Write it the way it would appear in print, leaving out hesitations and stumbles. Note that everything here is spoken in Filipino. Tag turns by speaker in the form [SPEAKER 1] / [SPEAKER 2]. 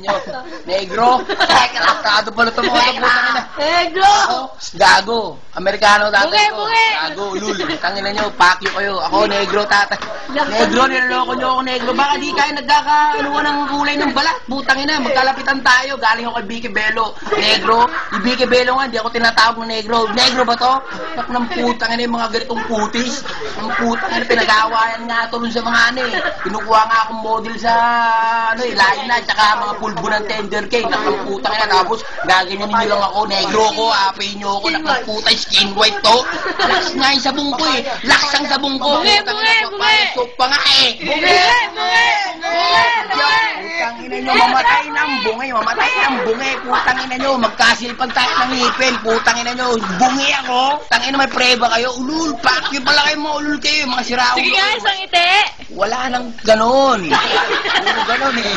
[SPEAKER 1] nyo. Negro. Teka lang, kado pala ito mga putang ina.
[SPEAKER 2] Negro!
[SPEAKER 1] Gago. Amerikano tatay ko.
[SPEAKER 2] Bungi!
[SPEAKER 1] Gago, ulul. Tangina nyo, pakyo kayo. Ako, negro tatay. Negro, niloloko nyo ako, negro. Baka di kayo nagkakaanuan ng kulay ng balat. Putang ina, magkalapitan tayo. Galing ako kay Vicky Bello. Negro. Yung Vicky Bello nga, hindi ako tinatawag ng negro. Negro ba to? Nak ng putang ina yung mga ganitong putis. Ang putang ina, pinag-aawayan nga ito sa mga ano eh. Pinukuha nga akong model sa ano eh, Laina, tsaka mga pulbo ng tender cake. Nak ng putang ina, tapos gaganyanin nyo lang ako. Negro ko, apay nyo ako. Nak ng putang skin white to. Laks nga yung sabong ko eh. Laks ang sabong ko. Putang ina, papayasok pa nga eh. Putang ina nyo, mamatay ng bungay. Mamatay ng bungay. Putang ina nyo, magkasilpag tayo ng ngipin. Putang ina nyo, bungi ako. Tang ina, may preba kayo. Ulul, pakyo pala kayo mga ulul kayo. Mga siraulo.
[SPEAKER 2] Sige nga, isang ite!
[SPEAKER 1] Wala nang ganon. Puro ganon eh.